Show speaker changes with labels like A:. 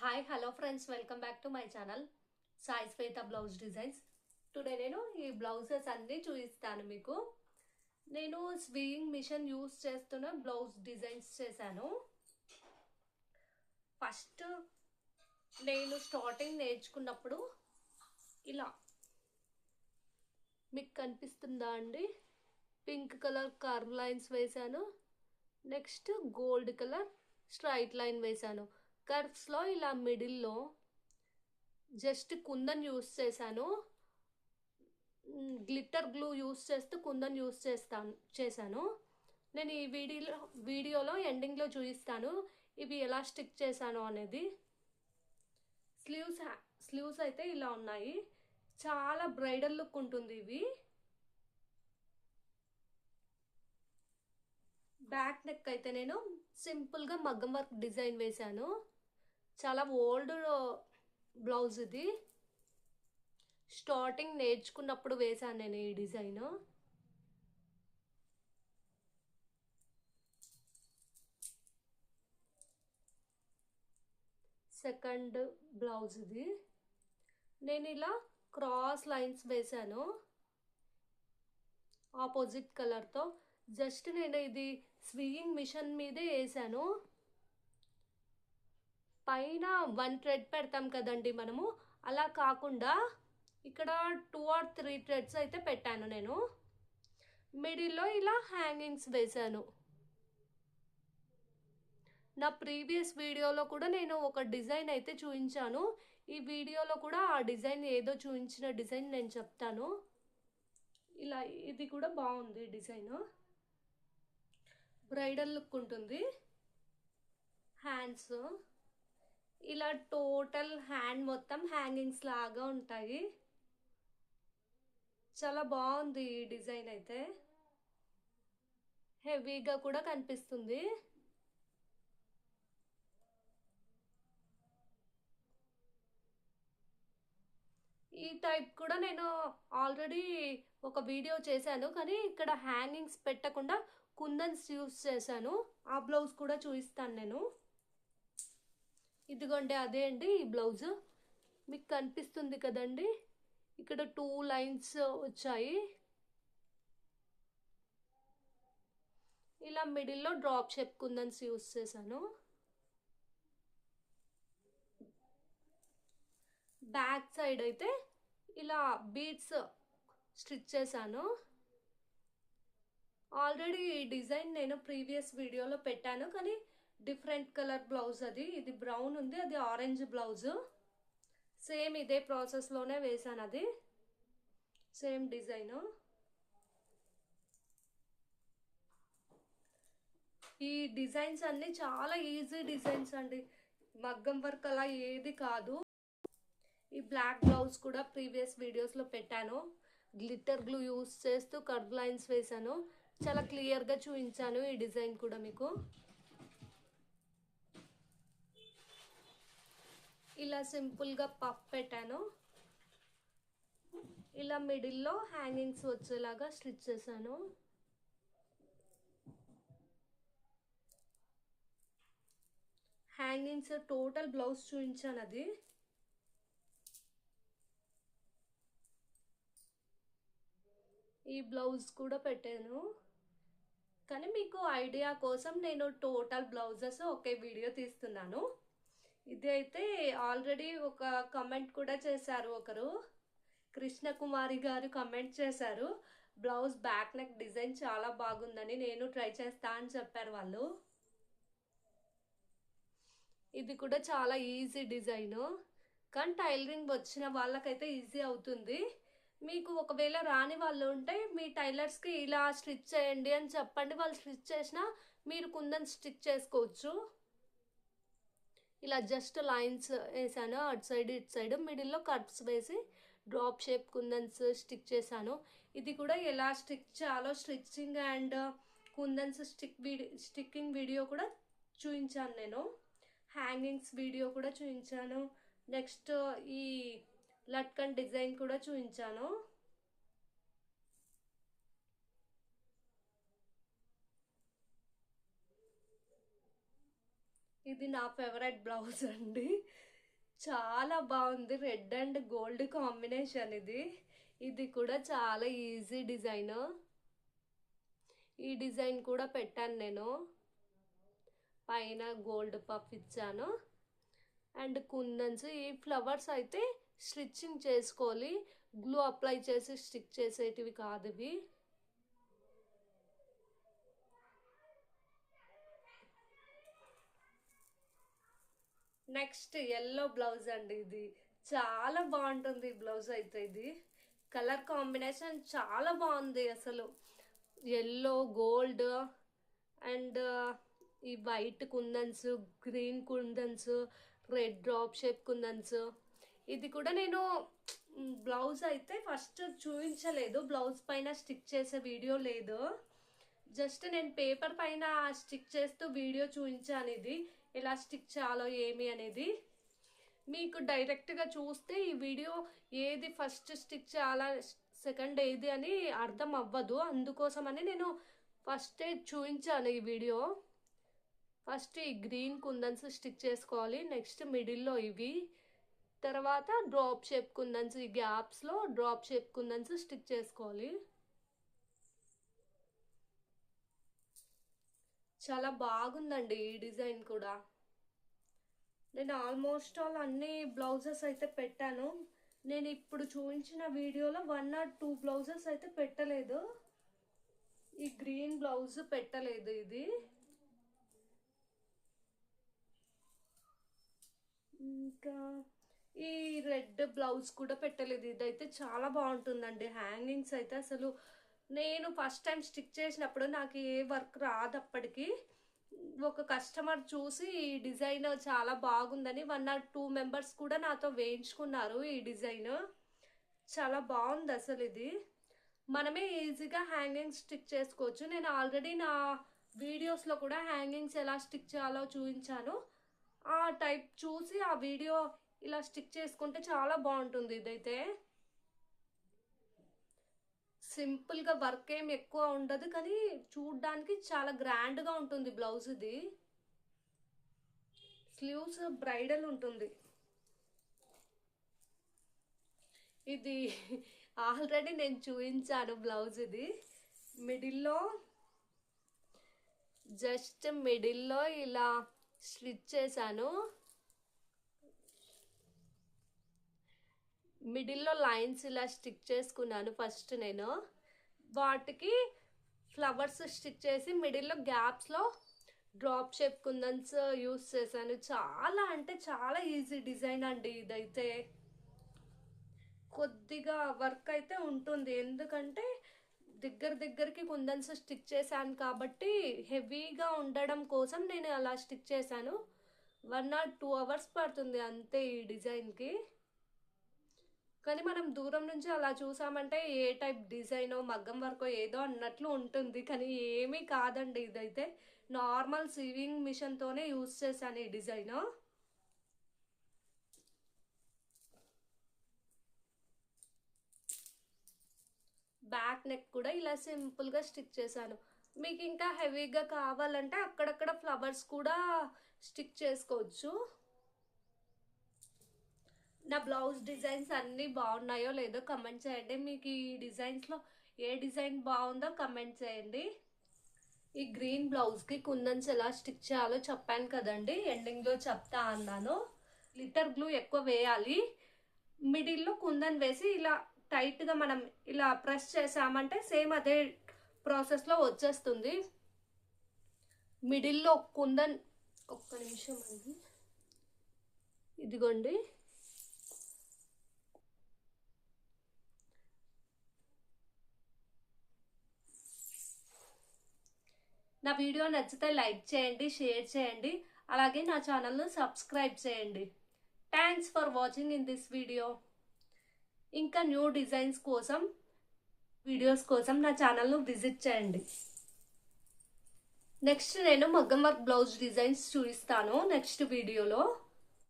A: Hi hello friends, welcome back to my channel Sai Shweta blouse designs. Today నేను ఈ blouses అన్నీ చూపిస్తాను మీకు. నేను స్వియింగ్ మిషన్ యూస్ చేస్తున్న బ్లౌజ్ డిజైన్స్ చేశాను. ఫస్ట్ నేను స్టార్టింగ్ నేర్చుకున్నప్పుడు ఇలా మీకు కనిపిస్తుందా అండి, పింక్ కలర్ కర్వ్ లైన్స్ వేశాను. Next gold colour straight line వేశాను. కర్వ్స్లో ఇలా మిడిల్లో జస్ట్ కుందన్ యూస్ చేశాను. గ్లిట్టర్ గ్లూ యూస్ చేస్తూ కుందన్ యూస్ చేశాను. నేను ఈ వీడియోలో ఎండింగ్లో చూపిస్తాను ఇవి ఎలా స్టిక్ చేశాను అనేది. స్లీవ్స్ అయితే ఇలా ఉన్నాయి. చాలా బ్రైడల్ లుక్ ఉంటుంది ఇవి. బ్యాక్ నెక్ అయితే నేను సింపుల్గా మగ్గం వర్క్ డిజైన్ వేశాను. చాలా ఓల్డ్ బ్లౌజ్ ఇది. స్టార్టింగ్ నేర్చుకున్నప్పుడు వేశాను నేను ఈ డిజైన్. సెకండ్ బ్లౌజ్ ఇది. నేను ఇలా క్రాస్ లైన్స్ వేశాను ఆపోజిట్ కలర్తో. జస్ట్ నేను ఇది స్వియింగ్ మిషన్ మీదే వేసాను. పైన 1 థ్రెడ్ పెడతాం కదండి మనము, అలా కాకుండా ఇక్కడ 2 or 3 థ్రెడ్స్ అయితే పెట్టాను నేను. మిడిల్లో ఇలా హ్యాంగింగ్స్ వేశాను. నా ప్రీవియస్ వీడియోలో కూడా నేను ఒక డిజైన్ అయితే చూపించాను. ఈ వీడియోలో కూడా ఆ డిజైన్ ఏదో చూపించిన డిజైన్ నేను చెప్తాను. ఇలా ఇది కూడా బాగుంది డిజైన్, బ్రైడల్ లుక్ ఉంటుంది. హ్యాండ్స్ ఇలా టోటల్ హ్యాండ్ మొత్తం హ్యాంగింగ్స్ లాగా ఉంటాయి. చాలా బాగుంది ఈ డిజైన్ అయితే. హెవీగా కూడా కనిపిస్తుంది. ఈ టైప్ కూడా నేను ఆల్రెడీ ఒక వీడియో చేశాను, కానీ ఇక్కడ హ్యాంగింగ్స్ పెట్టకుండా కుందన్స్ యూస్ చేశాను. ఆ బ్లౌజ్ కూడా చూపిస్తాను నేను. ఇదిగోండి అదే అండి ఈ బ్లౌజ్. మీకు కనిపిస్తుంది కదండి, ఇక్కడ 2 లైన్స్ వచ్చాయి. ఇలా మిడిల్లో డ్రాప్ షేప్ కుందన్స్ యూస్ చేశాను. బ్యాక్ సైడ్ అయితే ఇలా బీడ్స్ స్టిచ్ చేశాను. ఆల్రెడీ ఈ డిజైన్ నేను ప్రీవియస్ వీడియోలో పెట్టాను, కానీ డిఫరెంట్ కలర్ బ్లౌజ్ అది. ఇది బ్రౌన్ ఉంది, అది ఆరెంజ్ బ్లౌజ్. సేమ్ ఇదే ప్రాసెస్లోనే వేసాను, అది సేమ్ డిజైన్. ఈ డిజైన్స్ అన్నీ చాలా ఈజీ డిజైన్స్ అండి, మగ్గం వర్క్ అలా ఏది కాదు. ఈ బ్లాక్ బ్లౌజ్ కూడా ప్రీవియస్ వీడియోస్లో పెట్టాను. గ్లిట్టర్ గ్లూ యూస్ చేస్తూ కర్వ్ లైన్స్ వేసాను. చాలా క్లియర్గా చూపించాను ఈ డిజైన్ కూడా మీకు. ఇలా సింపుల్గా పఫ్ పెట్టాను. ఇలా మిడిల్లో హ్యాంగింగ్స్ వచ్చేలాగా స్టిచ్ చేశాను. హ్యాంగింగ్స్ టోటల్ బ్లౌజ్ చూపించాను అది. ఈ బ్లౌజ్ కూడా పెట్టాను, కానీ మీకు ఐడియా కోసం నేను టోటల్ బ్లౌజెస్ ఒకే వీడియో తీస్తున్నాను. ఇది అయితే ఆల్రెడీ ఒక కమెంట్ కూడా చేశారు ఒకరు, కృష్ణకుమారి గారు కమెంట్ చేశారు, బ్లౌజ్ బ్యాక్ నెక్ డిజైన్ చాలా బాగుందని, నేను ట్రై చేస్తా అని చెప్పారు వాళ్ళు. ఇది కూడా చాలా ఈజీ డిజైన్, కానీ టైలరింగ్ వచ్చిన వాళ్ళకైతే ఈజీ అవుతుంది. మీకు ఒకవేళ రాని వాళ్ళు ఉంటే మీ టైలర్స్కి ఇలా స్టిచ్ చేయండి అని చెప్పండి, వాళ్ళు స్టిచ్ చేసినా మీరు కుందన్ స్టిచ్ చేసుకోవచ్చు. ఇలా జస్ట్ లైన్స్ వేసాను, అటు సైడ్ ఇటు సైడ్. మిడిల్లో కట్స్ వేసి డ్రాప్ షేప్ కుందన్స్ స్టిక్ చేశాను. ఇది కూడా ఎలా స్టిక్ చేయాలో stitching and kundans sticking video కూడా చూపించాను నేను. హ్యాంగింగ్స్ వీడియో కూడా చూపించాను. నెక్స్ట్ ఈ లట్కన్ డిజైన్ కూడా చూపించాను. ఇది నా ఫేవరెట్ బ్లౌజ్ అండి. చాలా బాగుంది, రెడ్ అండ్ గోల్డ్ కాంబినేషన్ ఇది. ఇది కూడా చాలా ఈజీ డిజైన్. ఈ డిజైన్ కూడా పెట్టాను నేను. పైన గోల్డ్ పఫ్ ఇచ్చాను అండ్ కుందన్స్. ఈ ఫ్లవర్స్ అయితే స్టిచ్చింగ్ చేసుకోవాలి, గ్లూ అప్లై చేసి స్టిక్ చేసేటివి కాదు ఇవి. నెక్స్ట్ ఎల్లో బ్లౌజ్ అండి. ఇది చాలా బాగుంటుంది బ్లౌజ్ అయితే. ఇది కలర్ కాంబినేషన్ చాలా బాగుంది అసలు. ఎల్లో గోల్డ్ అండ్ ఈ వైట్ కుందన్స్, గ్రీన్ కుందన్స్, రెడ్ డ్రాప్ షేప్ కుందన్స్. ఇది కూడా నేను బ్లౌజ్ అయితే ఫస్ట్ చూపించలేదు, బ్లౌజ్ పైన స్టిక్ చేసే వీడియో లేదు. జస్ట్ నేను పేపర్ పైన స్టిక్ చేస్తూ వీడియో చూపించాను. ఇది ఎలా స్టిక్ చేయాలో ఏమి అనేది. మీకు డైరెక్ట్గా చూస్తే ఈ వీడియో ఏది ఫస్ట్ స్టిక్ చేయాలా సెకండ్ ఏది అని అర్థం అవ్వదు. అందుకోసమని నేను ఫస్టే చూపించాను ఈ వీడియో. ఫస్ట్ ఈ గ్రీన్ కుందన్స్ స్టిక్ చేసుకోవాలి, నెక్స్ట్ మిడిల్లో ఇవి, తర్వాత డ్రాప్ షేప్ కుందన్స్, ఈ గ్యాప్స్లో డ్రాప్ షేప్ కుందన్స్ స్టిక్ చేసుకోవాలి. చాలా బాగుందండి ఈ డిజైన్ కూడా. నేను ఆల్మోస్ట్ ఆల్ అన్ని బ్లౌజెస్ అయితే పెట్టాను. నేను ఇప్పుడు చూపించిన వీడియోలో 1 or 2 బ్లౌజెస్ అయితే పెట్టలేదు. ఈ గ్రీన్ బ్లౌజ్ పెట్టలేదు. ఇది ఇంకా ఈ రెడ్ బ్లౌజ్ కూడా పెట్టలేదు. ఇదైతే చాలా బాగుంటుందండి. హ్యాంగింగ్స్ అయితే అసలు నేను ఫస్ట్ టైం స్టిక్ చేసినప్పుడు నాకు ఏ వర్క్ రాదు. అప్పటికి ఒక కస్టమర్ చూసి ఈ డిజైన్ చాలా బాగుందని 1 or 2 మెంబర్స్ కూడా నాతో వేయించుకున్నారు. ఈ డిజైన్ చాలా బాగుంది అసలు. ఇది మనమే ఈజీగా హ్యాంగింగ్స్ స్టిక్ చేసుకోవచ్చు. నేను ఆల్రెడీ నా వీడియోస్లో కూడా హ్యాంగింగ్స్ ఎలా స్టిక్ చేయాలో చూపించాను. ఆ టైప్ చూసి ఆ వీడియో ఇలా స్టిక్ చేసుకుంటే చాలా బాగుంటుంది. ఇదైతే సింపుల్గా వర్క్ ఏం ఎక్కువ ఉండదు, కానీ చూడ్డానికి చాలా గ్రాండ్గా ఉంటుంది బ్లౌజ్. ఇది స్లీవ్స్ బ్రైడల్ ఉంటుంది. ఇది ఆల్రెడీ నేను చూపించాను బ్లౌజ్. ఇది మిడిల్లో జస్ట్ మిడిల్లో ఇలా స్టిచ్ చేశాను. మిడిల్లో లైన్స్ ఇలా స్టిక్ చేసుకున్నాను ఫస్ట్. నేను వాటికి ఫ్లవర్స్ స్టిచ్ చేసి మిడిల్లో గ్యాప్స్లో డ్రాప్ షేప్ కుందన్స్ యూస్ చేశాను. చాలా అంటే చాలా ఈజీ డిజైన్ అండి. ఇదైతే కొద్దిగా వర్క్ అయితే ఉంటుంది, ఎందుకంటే దగ్గరికి కుందన్స్ స్టిక్ చేశాను కాబట్టి హెవీగా ఉండడం కోసం నేను అలా స్టిక్ చేశాను. 1 or 2 hours పడుతుంది అంతే ఈ డిజైన్కి. కానీ మనం దూరం నుంచి అలా చూసామంటే ఏ టైప్ డిజైనో మగ్గం వర్కో ఏదో అన్నట్లు ఉంటుంది, కానీ ఏమీ కాదండి. ఇదైతే నార్మల్ సివింగ్ మిషన్తోనే యూస్ చేశాను ఈ డిజైన్. బ్యాక్ నెక్ కూడా ఇలా సింపుల్గా స్టిక్ చేశాను. మీకు ఇంకా హెవీగా కావాలంటే అక్కడక్కడ ఫ్లవర్స్ కూడా స్టిక్ చేసుకోవచ్చు. నా బ్లౌజ్ డిజైన్స్ అన్నీ బాగున్నాయో లేదో కమెంట్ చేయండి. మీకు ఈ డిజైన్స్లో ఏ డిజైన్ బాగుందో కమెంట్ చేయండి. ఈ గ్రీన్ బ్లౌజ్కి కుందన్స్ ఎలా స్టిక్ చేయాలో చెప్పాను కదండి, ఎండింగ్లో చెప్తా అన్నాను. గ్లిటర్ గ్లూ ఎక్కువ వేయాలి. మిడిల్లో కుందన్ వేసి ఇలా టైట్గా మనం ఇలా ప్రెస్ చేసామంటే సేమ్ అదే ప్రాసెస్లో వచ్చేస్తుంది. మిడిల్లో కుందన్, ఒక్క నిమిషం అండి, ఇదిగోండి. నా వీడియో నచ్చితే లైక్ చేయండి, షేర్ చేయండి, అలాగే నా ఛానల్ను సబ్స్క్రైబ్ చేయండి. Thanks for watching in this video. ఇంకా న్యూ డిజైన్స్ కోసం వీడియోస్ కోసం నా ఛానల్ను విజిట్ చేయండి. నెక్స్ట్ నేను మగ్గం వర్క్ బ్లౌజ్ డిజైన్స్ చూపిస్తాను నెక్స్ట్ వీడియోలో.